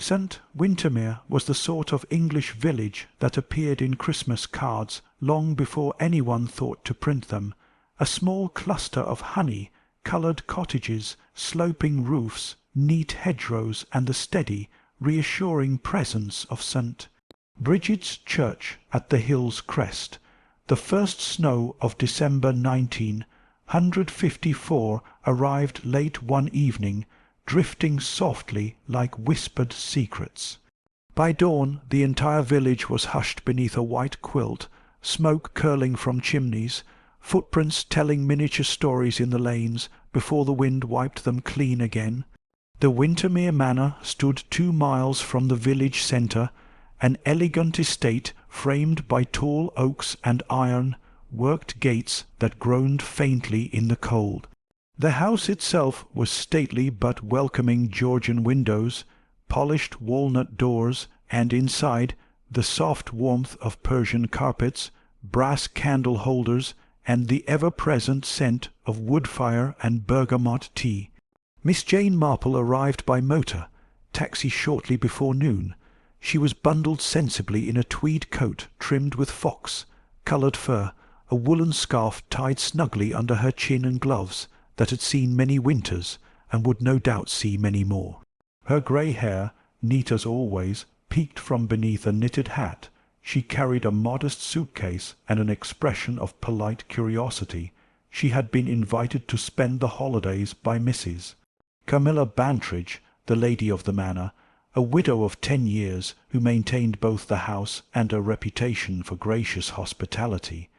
St. Wintermere was the sort of English village that appeared in Christmas cards long before anyone thought to print them, a small cluster of honey-coloured cottages, sloping roofs, neat hedgerows, and the steady, reassuring presence of St. Bridget's Church at the hill's crest. The first snow of December 1954 arrived late one evening, drifting softly like whispered secrets. By dawn the entire village was hushed beneath a white quilt, smoke curling from chimneys, footprints telling miniature stories in the lanes before the wind wiped them clean again. The Wintermere Manor stood 2 miles from the village centre, an elegant estate framed by tall oaks and iron-worked gates that groaned faintly in the cold. The house itself was stately but welcoming Georgian windows, polished walnut doors, and inside the soft warmth of Persian carpets, brass candle holders, and the ever-present scent of wood-fire and bergamot tea. Miss Jane Marple arrived by motor, taxi shortly before noon. She was bundled sensibly in a tweed coat trimmed with fox-coloured fur, a woolen scarf tied snugly under her chin, and gloves that had seen many winters and would no doubt see many more. Her grey hair, neat as always, peeked from beneath a knitted hat. She carried a modest suitcase and an expression of polite curiosity. She had been invited to spend the holidays by Mrs. Camilla Bantridge, the lady of the manor, a widow of 10 years, who maintained both the house and a reputation for gracious hospitality.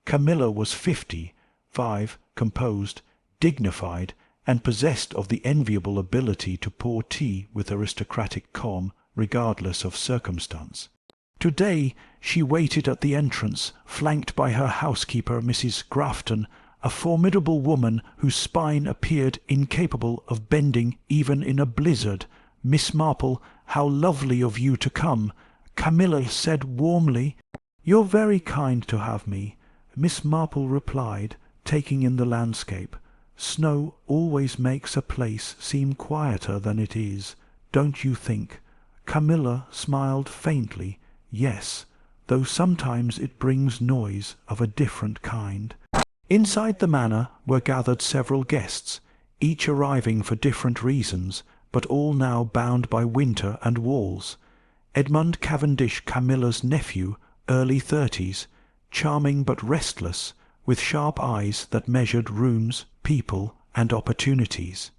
Camilla was 55, composed, dignified, and possessed of the enviable ability to pour tea with aristocratic calm, regardless of circumstance. To-day she waited at the entrance, flanked by her housekeeper, Mrs. Grafton, a formidable woman whose spine appeared incapable of bending even in a blizzard. "Miss Marple, how lovely of you to come!" Camilla said warmly. "You're very kind to have me," Miss Marple replied, taking in the landscape. "Snow always makes a place seem quieter than it is, don't you think?" Camilla smiled faintly. "Yes, though sometimes it brings noise of a different kind." Inside the manor were gathered several guests, each arriving for different reasons, but all now bound by winter and walls. Edmund Cavendish, Camilla's nephew, early 30s, charming but restless, with sharp eyes that measured rooms, people, and opportunities.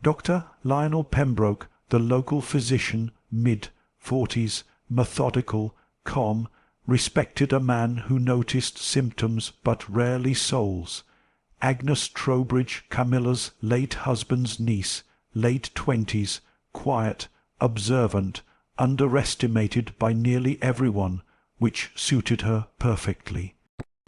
Dr. Lionel Pembroke, the local physician, mid-40s, methodical, calm, respected, a man who noticed symptoms but rarely souls. Agnes Trowbridge, Camilla's late husband's niece, late 20s, quiet, observant, underestimated by nearly everyone, which suited her perfectly.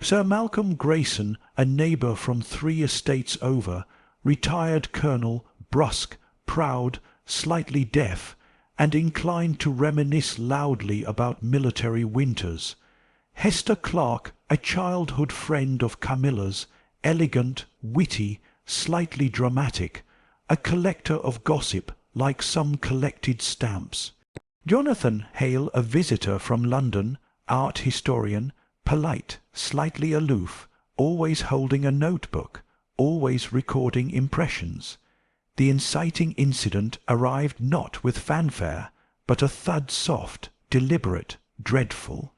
Sir Malcolm Grayson, a neighbour from 3 estates over, retired colonel, brusque, proud, slightly deaf, and inclined to reminisce loudly about military winters. Hester Clark, a childhood friend of Camilla's, elegant, witty, slightly dramatic, a collector of gossip like some collected stamps. Jonathan Hale, a visitor from London, art historian, polite, slightly aloof, always holding a notebook, always recording impressions. The inciting incident arrived not with fanfare, but a thud, soft, deliberate, dreadful.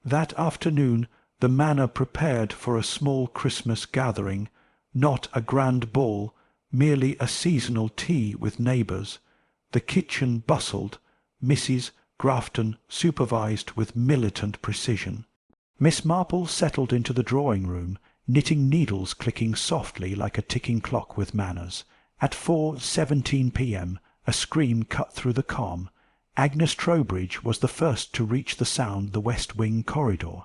That afternoon the manor prepared for a small Christmas gathering, not a grand ball, merely a seasonal tea with neighbours. The kitchen bustled. Mrs. Grafton supervised with militant precision. Miss Marple settled into the drawing-room, knitting needles clicking softly like a ticking clock with manners. At 4:17 p.m. a scream cut through the calm. Agnes Trowbridge was the first to reach the sound the west wing corridor.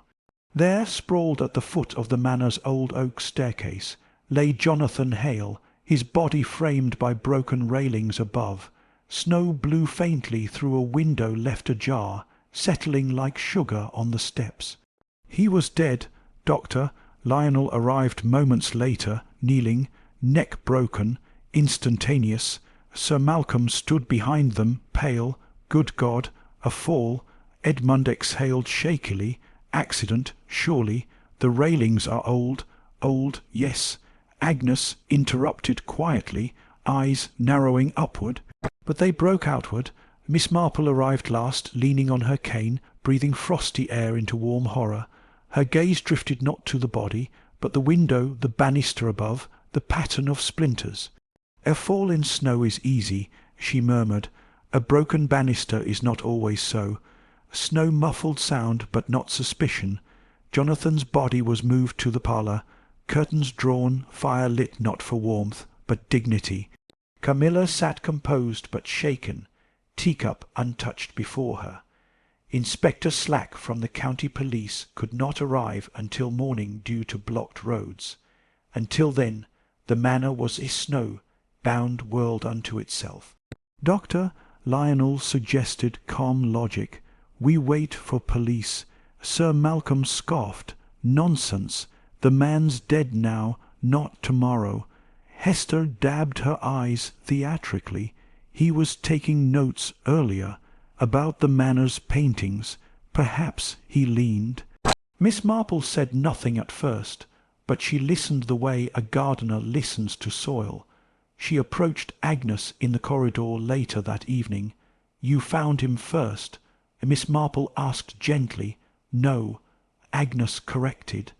There, sprawled at the foot of the manor's old oak staircase, lay Jonathan Hale, his body framed by broken railings above. Snow blew faintly through a window left ajar, settling like sugar on the steps. He was dead. Dr. Lionel arrived moments later, kneeling, neck broken, instantaneous. Sir Malcolm stood behind them, pale, Good God! A fall! Edmund exhaled shakily. Accident, surely. The railings are old. Old, yes. Agnes interrupted quietly, eyes narrowing upward. But they broke outward. Miss Marple arrived last, leaning on her cane, breathing frosty air into warm horror. Her gaze drifted not to the body, but the window, the banister above, the pattern of splinters. A fall in snow is easy, she murmured. A broken banister is not always so. Snow muffled sound, but not suspicion. Jonathan's body was moved to the parlour. Curtains drawn, fire lit not for warmth, but dignity. Camilla sat composed but shaken, teacup untouched before her. Inspector Slack from the county police could not arrive until morning due to blocked roads. Until then, the manor was a snow-bound world unto itself. Doctor, Lionel suggested calm logic. We wait for police. Sir Malcolm scoffed. Nonsense. The man's dead now, not tomorrow. Hester dabbed her eyes theatrically. He was taking notes earlier about the manor's paintings. Perhaps he leaned. Miss Marple said nothing at first, but she listened the way a gardener listens to soil. She approached Agnes in the corridor later that evening. You found him first? Miss Marple asked gently. No. Agnes corrected.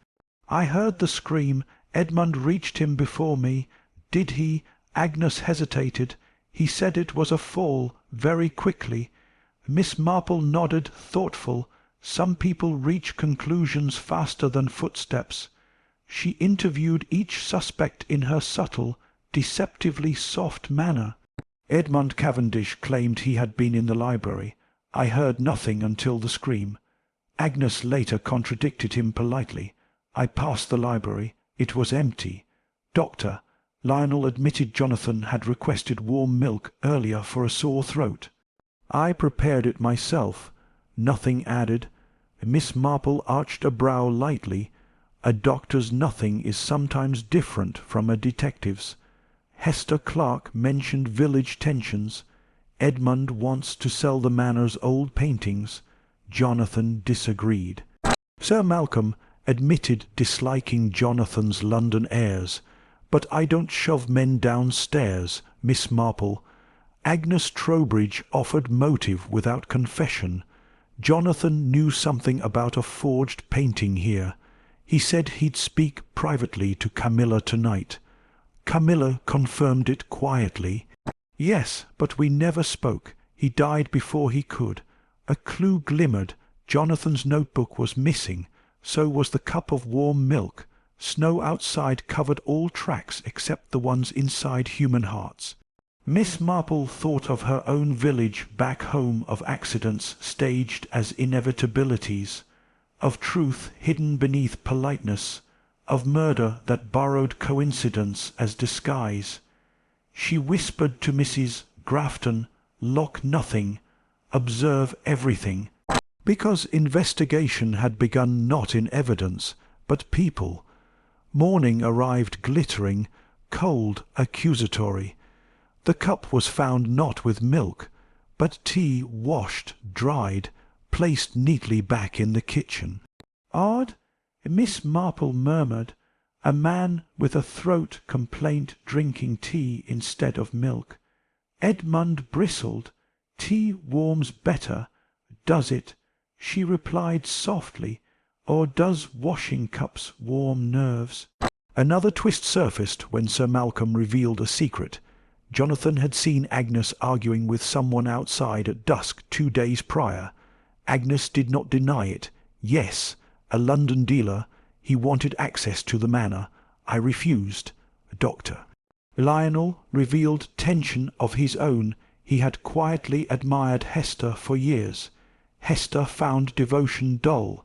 I heard the scream. Edmund reached him before me. Did he? Agnes hesitated. He said it was a fall, very quickly. Miss Marple nodded, thoughtful. Some people reach conclusions faster than footsteps. She interviewed each suspect in her subtle, deceptively soft manner. Edmund Cavendish claimed he had been in the library. I heard nothing until the scream. Agnes later contradicted him politely. I passed the library. It was empty. Doctor, Lionel admitted Jonathan had requested warm milk earlier for a sore throat. I prepared it myself. Nothing added. Miss Marple arched a brow lightly. A doctor's nothing is sometimes different from a detective's. Hester Clark mentioned village tensions. Edmund wants to sell the manor's old paintings. Jonathan disagreed. Sir Malcolm admitted disliking Jonathan's London airs. But I don't shove men downstairs, Miss Marple. Agnes Trowbridge offered motive without confession. Jonathan knew something about a forged painting here. He said he'd speak privately to Camilla tonight. Camilla confirmed it quietly. Yes, but we never spoke. He died before he could. A clue glimmered. Jonathan's notebook was missing. So was the cup of warm milk. Snow outside covered all tracks except the ones inside human hearts. Miss Marple thought of her own village back home, of accidents staged as inevitabilities, of truth hidden beneath politeness, of murder that borrowed coincidence as disguise. She whispered to Mrs. Grafton, lock nothing, observe everything, because investigation had begun not in evidence, but people. Morning arrived glittering, cold, accusatory. The cup was found not with milk, but tea washed, dried, placed neatly back in the kitchen. Odd, Miss Marple murmured. A man with a throat complaint drinking tea instead of milk. Edmund bristled. Tea warms better, does it? She replied softly. Or does washing cups warm nerves? Another twist surfaced when Sir Malcolm revealed a secret. Jonathan had seen Agnes arguing with someone outside at dusk 2 days prior. Agnes did not deny it. Yes, a London dealer. He wanted access to the manor. I refused. Doctor. Lionel revealed tension of his own. He had quietly admired Hester for years. Hester found devotion dull.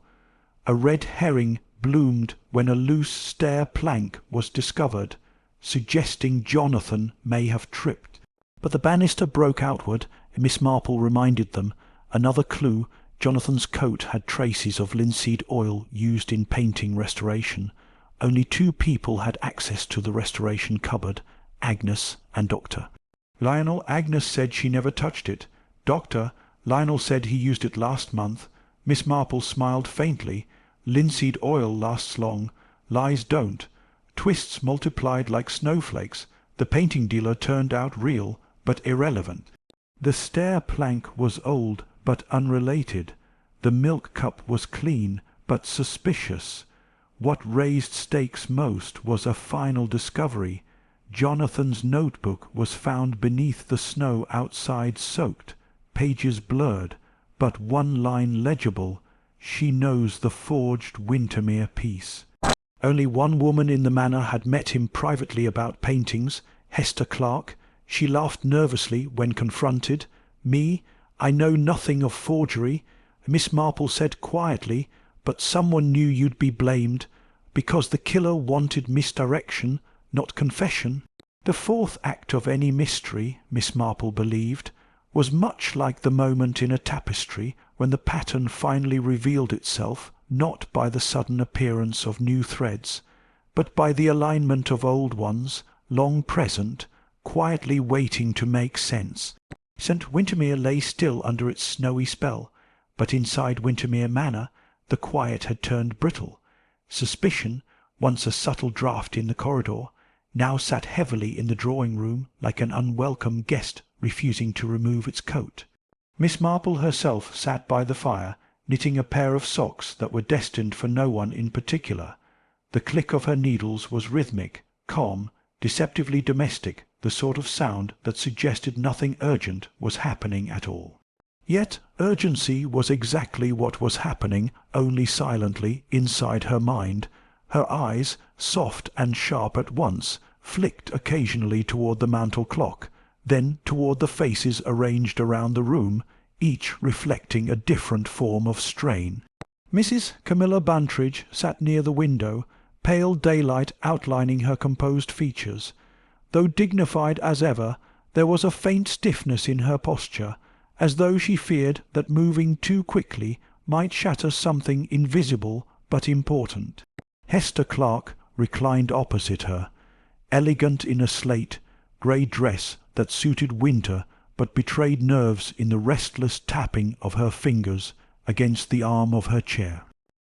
A red herring bloomed when a loose stair plank was discovered, suggesting Jonathan may have tripped. But the banister broke outward. Miss Marple reminded them. Another clue. Jonathan's coat had traces of linseed oil used in painting restoration. Only 2 people had access to the restoration cupboard, Agnes and Doctor. Lionel, Agnes said she never touched it. Doctor, Lionel said he used it last month. Miss Marple smiled faintly. Linseed oil lasts long. Lies don't. Twists multiplied like snowflakes. The painting dealer turned out real, but irrelevant. The stair plank was old, but unrelated. The milk cup was clean, but suspicious. What raised stakes most was a final discovery. Jonathan's notebook was found beneath the snow outside, soaked, pages blurred, but one line legible. She knows the forged Windermere piece. Only one woman in the manor had met him privately about paintings, Hester Clark. She laughed nervously when confronted. Me, I know nothing of forgery. Miss Marple said quietly, but someone knew you'd be blamed, because the killer wanted misdirection, not confession. The fourth act of any mystery, Miss Marple believed, was much like the moment in a tapestry when the pattern finally revealed itself, not by the sudden appearance of new threads, but by the alignment of old ones, long present, quietly waiting to make sense. St. Windermere lay still under its snowy spell, but inside Windermere Manor the quiet had turned brittle. Suspicion, once a subtle draught in the corridor, now sat heavily in the drawing-room like an unwelcome guest refusing to remove its coat. Miss Marple herself sat by the fire, knitting a pair of socks that were destined for no one in particular. The click of her needles was rhythmic, calm, deceptively domestic, the sort of sound that suggested nothing urgent was happening at all. Yet urgency was exactly what was happening, only silently, inside her mind. Her eyes, soft and sharp at once, flicked occasionally toward the mantel clock, then toward the faces arranged around the room, each reflecting a different form of strain. Mrs. Camilla Bantridge sat near the window, pale daylight outlining her composed features. Though dignified as ever, there was a faint stiffness in her posture, as though she feared that moving too quickly might shatter something invisible but important. Hester Clark reclined opposite her, elegant in a slate grey dress that suited winter but betrayed nerves in the restless tapping of her fingers against the arm of her chair.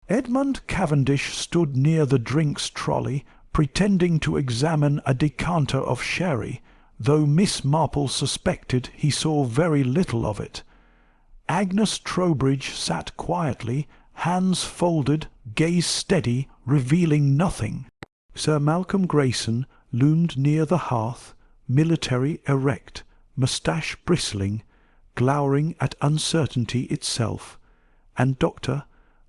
Edmund Cavendish stood near the drinks trolley, pretending to examine a decanter of sherry, though Miss Marple suspected he saw very little of it. Agnes Trowbridge sat quietly, hands folded, gaze steady, revealing nothing. Sir Malcolm Grayson loomed near the hearth, military erect, moustache bristling, glowering at uncertainty itself, and Dr.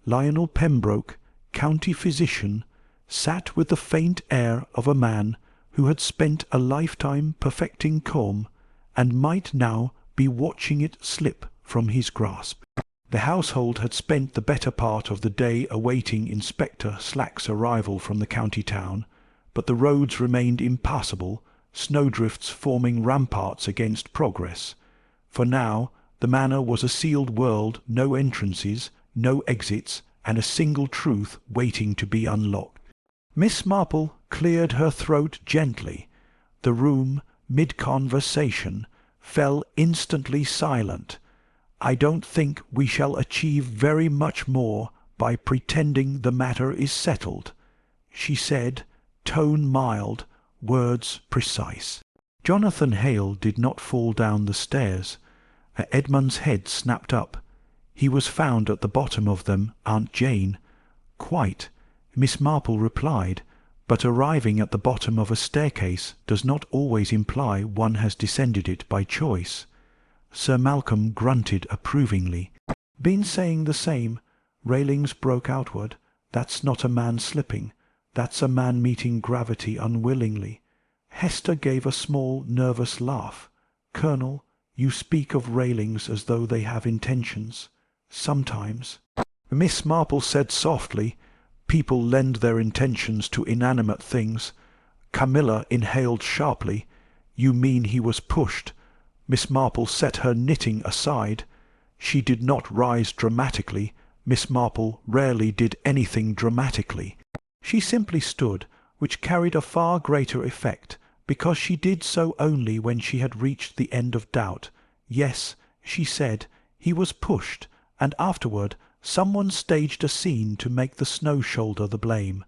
Lionel Pembroke, county physician, sat with the faint air of a man who had spent a lifetime perfecting calm, and might now be watching it slip from his grasp. The household had spent the better part of the day awaiting Inspector Slack's arrival from the county town, but the roads remained impassable, snowdrifts forming ramparts against progress. For now the manor was a sealed world, no entrances, no exits, and a single truth waiting to be unlocked. Miss Marple cleared her throat gently. The room, mid-conversation, fell instantly silent. I don't think we shall achieve very much more by pretending the matter is settled, she said, tone mild, words precise. Jonathan Hale did not fall down the stairs. Edmund's head snapped up. He was found at the bottom of them, Aunt Jane. Quite, Miss Marple replied, but arriving at the bottom of a staircase does not always imply one has descended it by choice. Sir Malcolm grunted approvingly. Been saying the same. Railings broke outward. That's not a man slipping. That's a man meeting gravity unwillingly. Hester gave a small, nervous laugh. Colonel, you speak of railings as though they have intentions. Sometimes. Miss Marple said softly, people lend their intentions to inanimate things. Camilla inhaled sharply. You mean he was pushed. Miss Marple set her knitting aside. She did not rise dramatically. Miss Marple rarely did anything dramatically. She simply stood, which carried a far greater effect, because she did so only when she had reached the end of doubt. Yes, she said, He was pushed, and afterward someone staged a scene to make the Snow shoulder the blame.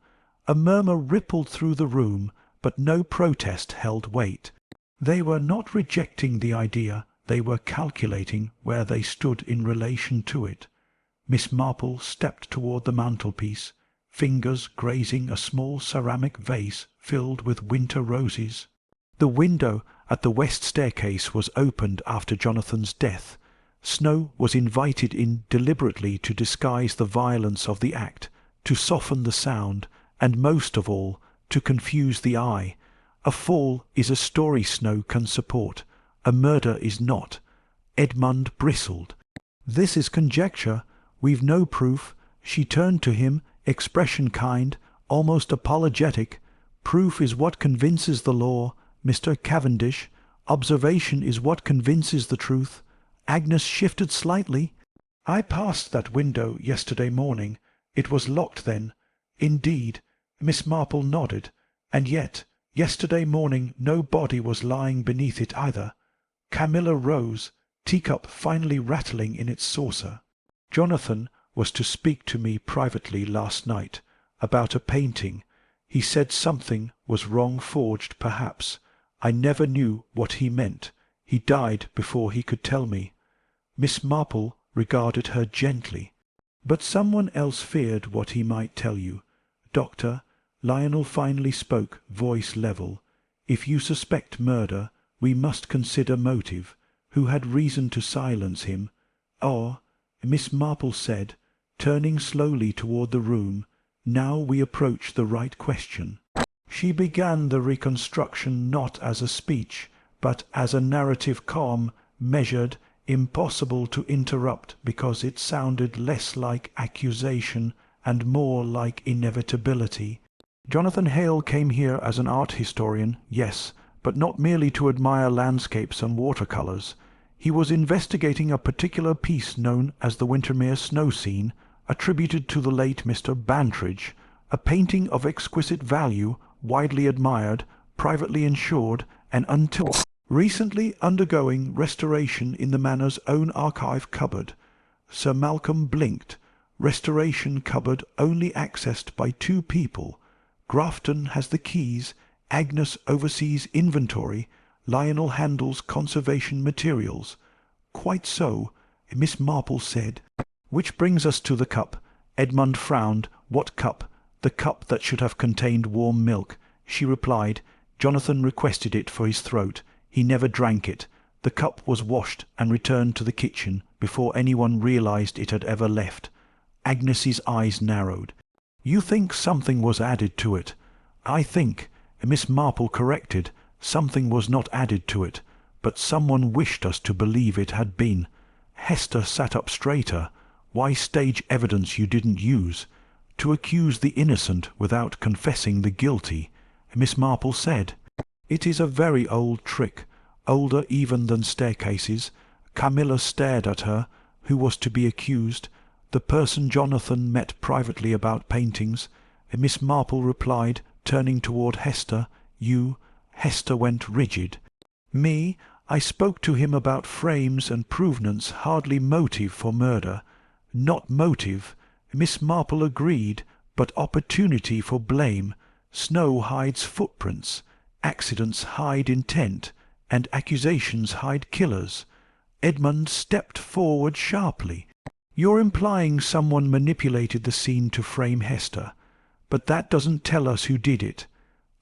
A murmur rippled through the room, but no protest held weight. They were not rejecting the idea, they were calculating where they stood in relation to it. Miss Marple stepped toward the mantelpiece, fingers grazing a small ceramic vase filled with winter roses. The window at the west staircase was opened after Jonathan's death. Snow was invited in deliberately to disguise the violence of the act, to soften the sound, and most of all, to confuse the eye. A fall is a story Snow can support, a murder is not. Edmund bristled. "This is conjecture. We've no proof." She turned to him, expression kind, almost apologetic. "Proof is what convinces the law, Mr. Cavendish. Observation is what convinces the truth." Agnes shifted slightly. "I passed that window yesterday morning. It was locked then." "Indeed." Miss Marple nodded. "And yet, yesterday morning no body was lying beneath it either." Camilla rose, teacup finally rattling in its saucer. "Jonathan was to speak to me privately last night, about a painting. He said something was wrong forged, perhaps. I never knew what he meant. He died before he could tell me." Miss Marple regarded her gently. "But someone else feared what he might tell you. Doctor," Lionel finally spoke, voice level, "if you suspect murder, we must consider motive. Who had reason to silence him? Or," Miss Marple said, turning slowly toward the room, "now we approach the right question." She began the reconstruction not as a speech, but as a narrative, calm, measured, impossible to interrupt because it sounded less like accusation and more like inevitability. "Jonathan Hale came here as an art historian, yes, but not merely to admire landscapes and watercolours. He was investigating a particular piece known as the Windermere Snow Scene, attributed to the late Mr. Bantridge, a painting of exquisite value, widely admired, privately insured, and until recently undergoing restoration in the Manor's own archive cupboard." Sir Malcolm blinked. "Restoration cupboard only accessed by two people. Grafton has the keys, Agnes oversees inventory, Lionel handles conservation materials." "Quite so," Miss Marple said. "Which brings us to the cup." Edmund frowned. "What cup?" "The cup that should have contained warm milk." She replied, "Jonathan requested it for his throat. He never drank it. The cup was washed and returned to the kitchen before anyone realized it had ever left." Agnes's eyes narrowed. "You think something was added to it?" "I think," Miss Marple corrected, "something was not added to it, but someone wished us to believe it had been." Hester sat up straighter. "Why stage evidence you didn't use? To accuse the innocent without confessing the guilty," Miss Marple said. "It is a very old trick, older even than staircases." Camilla stared at her. "Who was to be accused?" "The person Jonathan met privately about paintings." Miss Marple replied, turning toward Hester. "You?" Hester went rigid. "Me? I spoke to him about frames and provenance, hardly motive for murder." "Not motive," Miss Marple agreed, "but opportunity for blame. Snow hides footprints, accidents hide intent, and accusations hide killers." Edmund stepped forward sharply. "You're implying someone manipulated the scene to frame Hester. But that doesn't tell us who did it."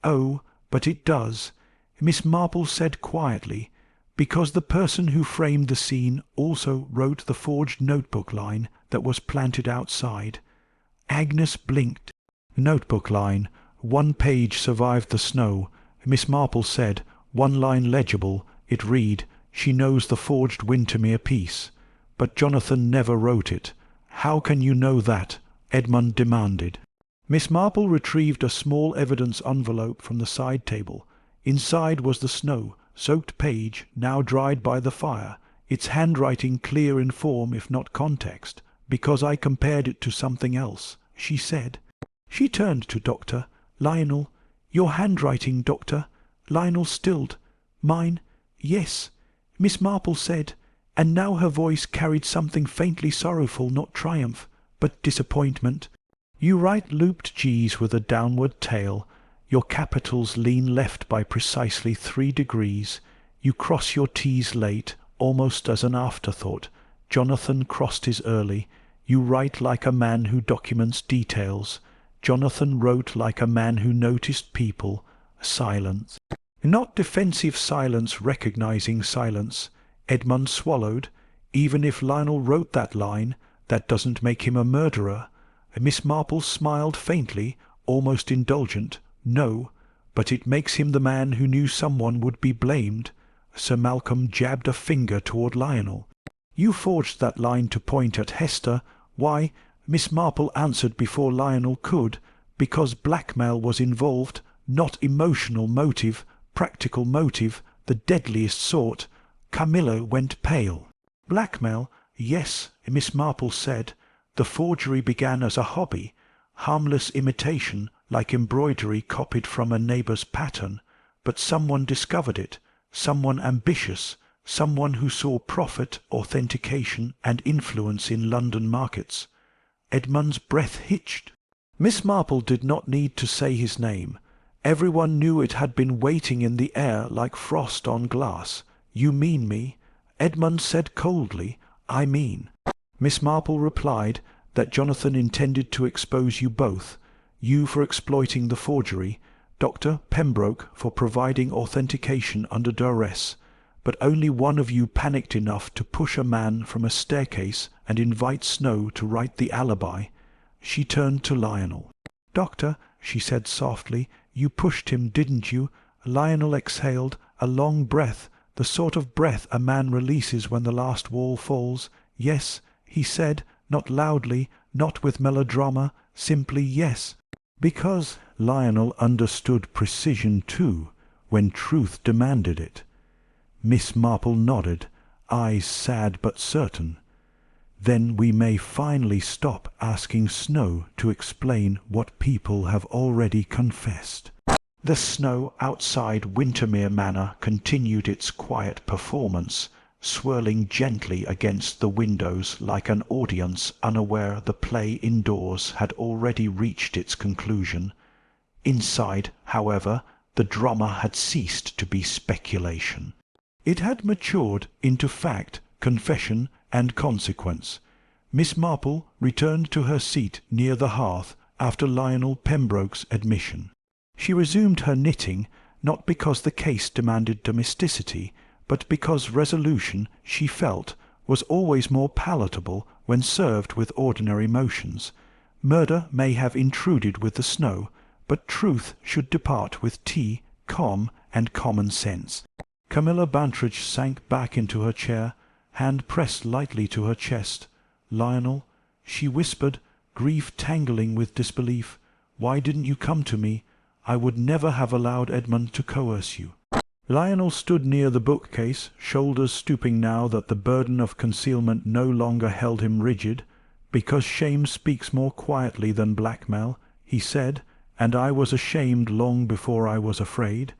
"Oh, but it does," Miss Marple said quietly, "because the person who framed the scene also wrote the forged notebook line that was planted outside." Agnes blinked. "Notebook line. One page survived the snow," Miss Marple said, one line legible. It read, "She knows the forged Windermere piece. But Jonathan never wrote it." "How can you know that?" Edmund demanded. Miss Marple retrieved a small evidence envelope from the side table. Inside was the snow-soaked page, now dried by the fire, its handwriting clear in form if not context. "Because I compared it to something else," she said. She turned to Dr. "Lionel, your handwriting, Doctor." Lionel stilled. "Mine? Yes." Miss Marple said, and now her voice carried something faintly sorrowful, not triumph, but disappointment. "You write looped G's with a downward tail. Your capitals lean left by precisely 3 degrees. You cross your T's late, almost as an afterthought. Jonathan crossed his early. You write like a man who documents details. Jonathan wrote like a man who noticed people." Silence. Not defensive silence recognizing silence. Edmund swallowed. Even if Lionel wrote that line, that doesn't make him a murderer. Miss Marple smiled faintly, almost indulgent. "No, but it makes him the man who knew someone would be blamed." Sir Malcolm jabbed a finger toward Lionel. "You forged that line to point at Hester. Why?" Miss Marple answered before Lionel could. "Because blackmail was involved, not emotional motive, practical motive, the deadliest sort." Camilla went pale. "Blackmail? Yes," Miss Marple said. "The forgery began as a hobby, harmless imitation, like embroidery copied from a neighbour's pattern. But someone discovered it, someone ambitious, someone who saw profit, authentication, and influence in London markets." Edmund's breath hitched. Miss Marple did not need to say his name. Everyone knew it had been waiting in the air like frost on glass. "You mean me?" Edmund said coldly, "I mean." Miss Marple replied that Jonathan intended to expose you both, you for exploiting the forgery, Dr. Pembroke for providing authentication under duress. But only one of you panicked enough to push a man from a staircase and invite Snow to write the alibi. She turned to Lionel. "Doctor," she said softly, "you pushed him, didn't you?" Lionel exhaled a long breath, the sort of breath a man releases when the last wall falls. "Yes," he said, not loudly, not with melodrama, simply yes. "Because—" Lionel understood precision too, when truth demanded it. Miss Marple nodded, eyes sad but certain. "Then we may finally stop asking Snow to explain what people have already confessed." The snow outside Wintermere Manor continued its quiet performance, swirling gently against the windows like an audience unaware the play indoors had already reached its conclusion. Inside, however, the drama had ceased to be speculation. It had matured into fact, confession, and consequence. Miss Marple returned to her seat near the hearth after Lionel Pembroke's admission. She resumed her knitting, not because the case demanded domesticity, but because resolution, she felt, was always more palatable when served with ordinary motions. Murder may have intruded with the snow, but truth should depart with tea, calm, and common sense. Camilla Bantridge sank back into her chair, hand pressed lightly to her chest. "Lionel," she whispered, grief tangling with disbelief, "why didn't you come to me? I would never have allowed Edmund to coerce you." Lionel stood near the bookcase, shoulders stooping now that the burden of concealment no longer held him rigid. "Because shame speaks more quietly than blackmail," he said, "and I was ashamed long before I was afraid."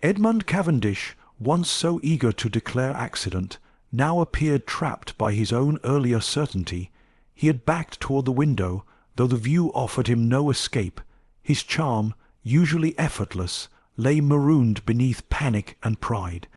Edmund Cavendish, once so eager to declare accident, now appeared trapped by his own earlier certainty. He had backed toward the window, though the view offered him no escape. His charm, usually effortless, lay marooned beneath panic and pride.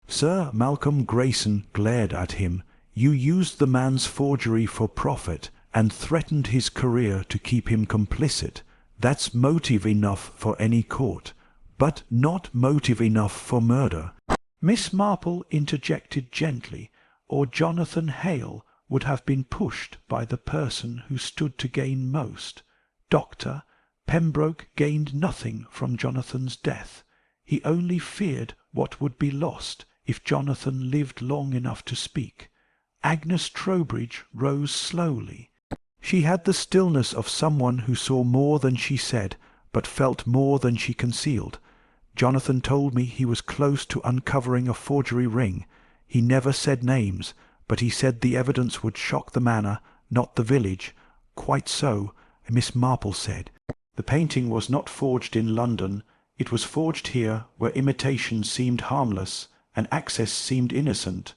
Sir Malcolm Grayson glared at him. "You used the man's forgery for profit, and threatened his career to keep him complicit. That's motive enough for any court, but not motive enough for murder." Miss Marple interjected gently, "Or Jonathan Hale would have been pushed by the person who stood to gain most. Doctor, Pembroke gained nothing from Jonathan's death. He only feared what would be lost if Jonathan lived long enough to speak." Agnes Trowbridge rose slowly. She had the stillness of someone who saw more than she said, but felt more than she concealed. "Jonathan told me he was close to uncovering a forgery ring. He never said names, but he said the evidence would shock the manor, not the village." "Quite so," Miss Marple said. "The painting was not forged in London. It was forged here, where imitation seemed harmless and access seemed innocent.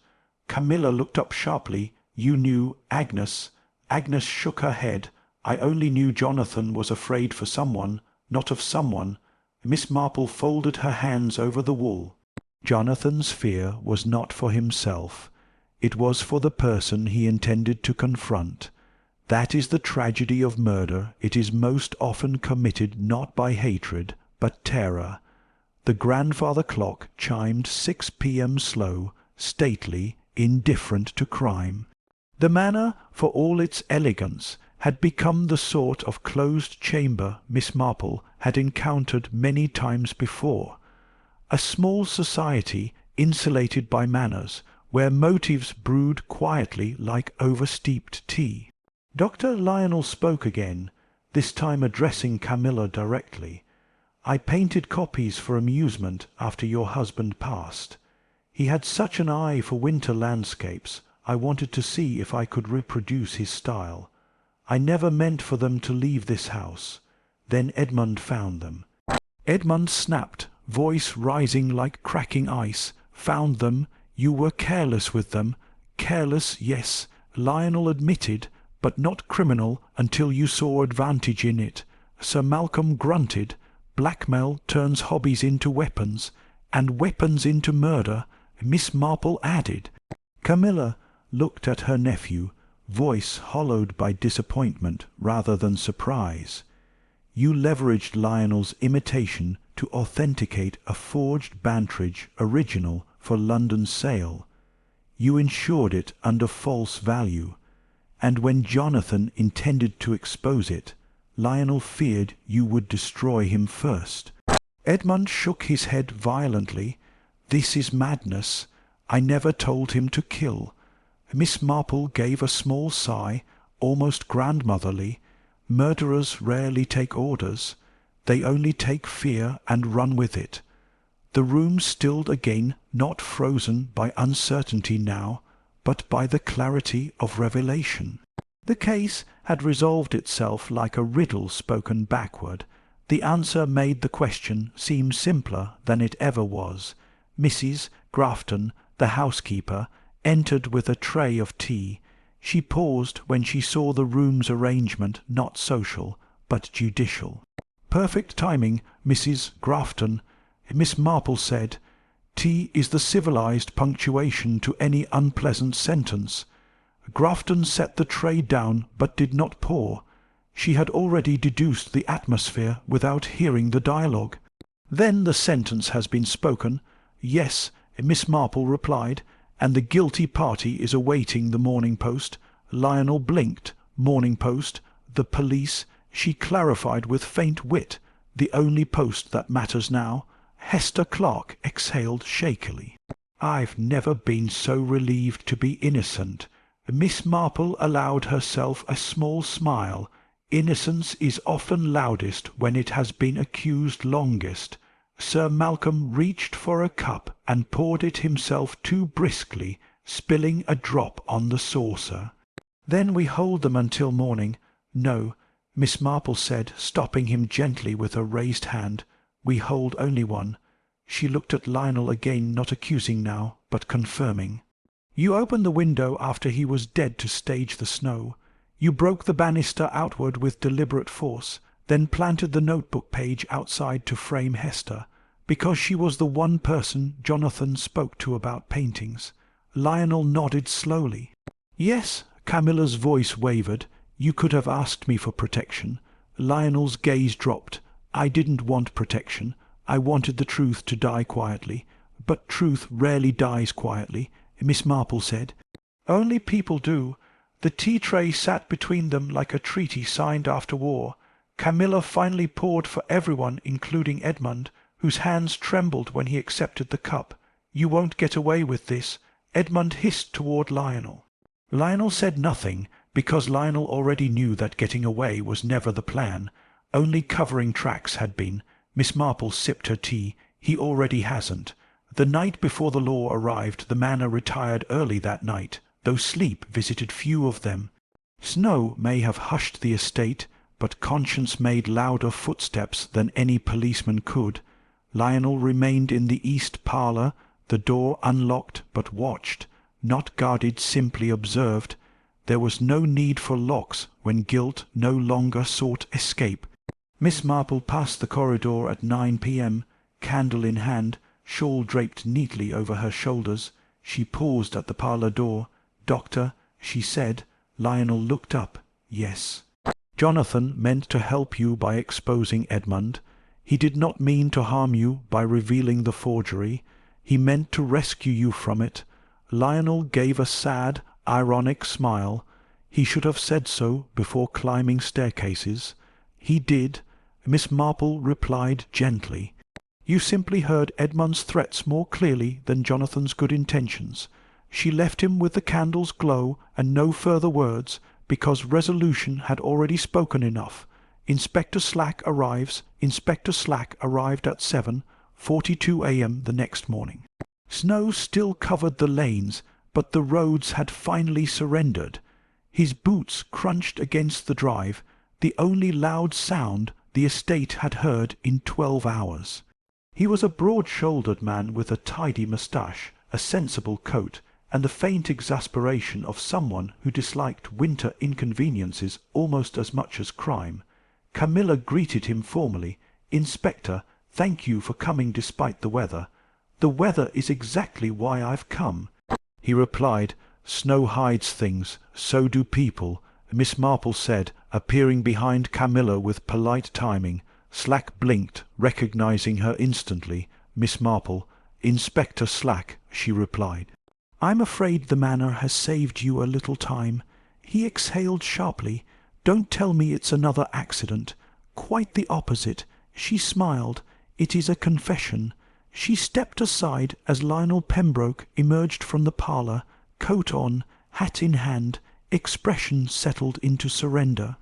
Camilla looked up sharply. "You knew Agnes?" Agnes shook her head. "I only knew Jonathan was afraid for someone, not of someone." Miss Marple folded her hands over the wool. Jonathan's fear was not for himself. It was for the person he intended to confront. That is the tragedy of murder. It is most often committed not by hatred, but terror. The grandfather clock chimed 6 p.m. slow, stately, indifferent to crime. The manor, for all its elegance, had become the sort of closed chamber Miss Marple had encountered many times before. A small society, insulated by manners, where motives brewed quietly like oversteeped tea. Dr. Lionel spoke again, this time addressing Camilla directly. "I painted copies for amusement after your husband passed. He had such an eye for winter landscapes. I wanted to see if I could reproduce his style. I never meant for them to leave this house. Then Edmund found them." Edmund snapped, voice rising like cracking ice. "Found them? You were careless with them." "Careless, yes," Lionel admitted, "but not criminal until you saw advantage in it." Sir Malcolm grunted. "Blackmail turns hobbies into weapons, and weapons into murder," Miss Marple added. Camilla looked at her nephew, voice hollowed by disappointment rather than surprise. "You leveraged Lionel's imitation to authenticate a forged Bantridge original for London sale. You insured it under false value, and when Jonathan intended to expose it, Lionel feared you would destroy him first." Edmund shook his head violently. "This is madness. I never told him to kill." Miss Marple gave a small sigh, almost grandmotherly. "Murderers rarely take orders. They only take fear and run with it." The room stilled again, not frozen by uncertainty now, but by the clarity of revelation. The case had resolved itself like a riddle spoken backward. The answer made the question seem simpler than it ever was. Mrs. Grafton, the housekeeper, entered with a tray of tea. She paused when she saw the room's arrangement not social, but judicial. "Perfect timing, Mrs. Grafton," Miss Marple said. "Tea is the civilized punctuation to any unpleasant sentence." Grafton set the tray down, but did not pour. She had already deduced the atmosphere without hearing the dialogue. "Then the sentence has been spoken." "Yes," Miss Marple replied, "and the guilty party is awaiting the Morning Post." Lionel blinked. "Morning Post, the police," she clarified with faint wit, "the only post that matters now." Hester Clark exhaled shakily. "I've never been so relieved to be innocent." Miss Marple allowed herself a small smile. Innocence is often loudest when it has been accused longest. Sir Malcolm reached for a cup and poured it himself too briskly, spilling a drop on the saucer. "Then we hold them until morning." "No," Miss Marple said, stopping him gently with a raised hand. "We hold only one." She looked at Lionel again, not accusing now, but confirming. "You opened the window after he was dead to stage the snow. You broke the banister outward with deliberate force, then planted the notebook page outside to frame Hester, because she was the one person Jonathan spoke to about paintings." Lionel nodded slowly. "Yes." Camilla's voice wavered. "You could have asked me for protection." Lionel's gaze dropped. "I didn't want protection. I wanted the truth to die quietly. But truth rarely dies quietly," Miss Marple said. "Only people do." The tea-tray sat between them like a treaty signed after war. Camilla finally poured for everyone, including Edmund, whose hands trembled when he accepted the cup. "You won't get away with this." Edmund hissed toward Lionel. Lionel said nothing, because Lionel already knew that getting away was never the plan. Only covering tracks had been. Miss Marple sipped her tea. "He already hasn't." The night before the law arrived, the manor retired early that night, though sleep visited few of them. Snow may have hushed the estate, but conscience made louder footsteps than any policeman could. Lionel remained in the east parlour, the door unlocked but watched. not guarded, simply observed. There was no need for locks when guilt no longer sought escape. Miss Marple passed the corridor at 9 p.m., candle in hand, shawl draped neatly over her shoulders. She paused at the parlour door. "Doctor," she said. Lionel looked up. "Yes." "Jonathan meant to help you by exposing Edmund. He did not mean to harm you by revealing the forgery. He meant to rescue you from it." Lionel gave a sad, ironic smile. He should have said so before climbing staircases. He did. Miss Marple replied gently. "You simply heard Edmund's threats more clearly than Jonathan's good intentions. She left him with the candle's glow and no further words, because resolution had already spoken enough. Inspector Slack arrives. Inspector Slack arrived at 7:42 a.m. the next morning. Snow still covered the lanes, but the roads had finally surrendered. His boots crunched against the drive, the only loud sound the estate had heard in 12 hours. He was a broad-shouldered man with a tidy moustache, a sensible coat, and the faint exasperation of someone who disliked winter inconveniences almost as much as crime. Camilla greeted him formally. "Inspector, thank you for coming despite the weather." "The weather is exactly why I've come," he replied. "Snow hides things, so do people," Miss Marple said, appearing behind Camilla with polite timing. Slack blinked, recognizing her instantly. Miss Marple. "Inspector Slack," she replied. "I'm afraid the manor has saved you a little time." He exhaled sharply. "Don't tell me it's another accident." "Quite the opposite." She smiled. "It is a confession." She stepped aside as Lionel Pembroke emerged from the parlour, coat on, hat in hand, expression settled into surrender.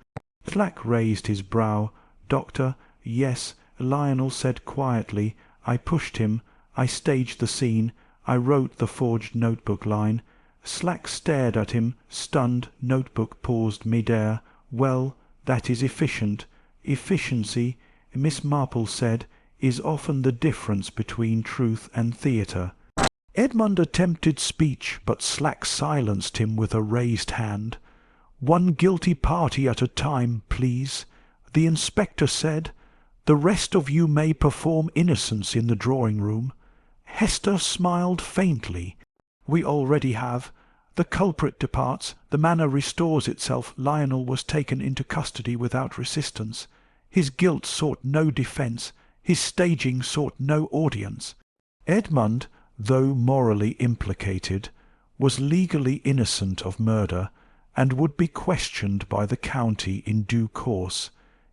Slack raised his brow. "Doctor, yes," Lionel said quietly. "I pushed him. I staged the scene. I wrote the forged notebook line." Slack stared at him, stunned. Notebook paused mid-air. "Well, that is efficient." "Efficiency," Miss Marple said, "is often the difference between truth and theatre." Edmund attempted speech, but Slack silenced him with a raised hand. "One guilty party at a time, please," the inspector said. "The rest of you may perform innocence in the drawing-room." Hester smiled faintly. "We already have. The culprit departs. The manor restores itself. Lionel was taken into custody without resistance. His guilt sought no defence. His staging sought no audience. Edmund, though morally implicated, was legally innocent of murder, and would be questioned by the county in due course.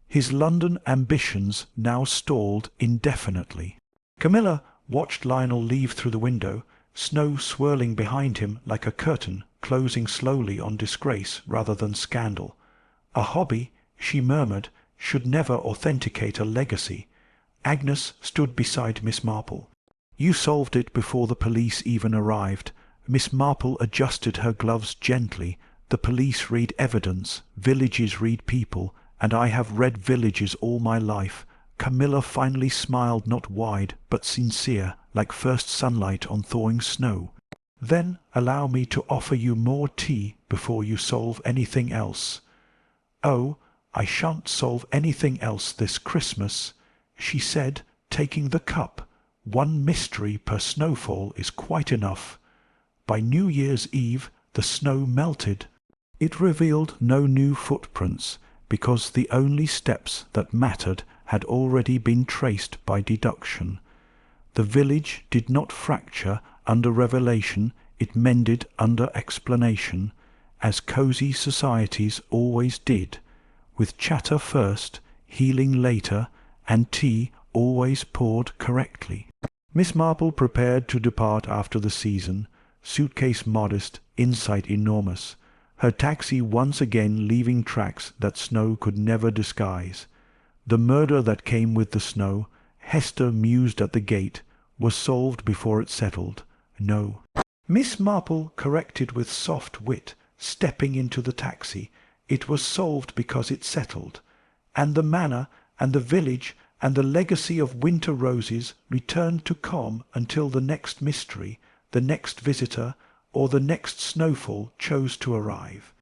His London ambitions now stalled indefinitely." Camilla watched Lionel leave through the window, snow swirling behind him like a curtain, closing slowly on disgrace rather than scandal. "A hobby," she murmured, "should never authenticate a legacy." Agnes stood beside Miss Marple. "You solved it before the police even arrived." Miss Marple adjusted her gloves gently. "The police read evidence, villages read people, and I have read villages all my life." Camilla finally smiled, not wide, but sincere, like first sunlight on thawing snow. "Then allow me to offer you more tea before you solve anything else." "Oh, I shan't solve anything else this Christmas," she said, taking the cup. "One mystery per snowfall is quite enough." By New Year's Eve the snow melted. It revealed no new footprints, because the only steps that mattered had already been traced by deduction. The village did not fracture under revelation, it mended under explanation, as cosy societies always did, with chatter first, healing later, and tea always poured correctly. Miss Marple prepared to depart after the season, suitcase modest, insight enormous, her taxi once again leaving tracks that snow could never disguise. The murder that came with the snow, Hester mused at the gate, was solved before it settled. No. Miss Marple corrected with soft wit, stepping into the taxi. It was solved because it settled. And the manor, and the village, and the legacy of winter roses returned to calm until the next mystery, the next visitor, or the next snowfall chose to arrive.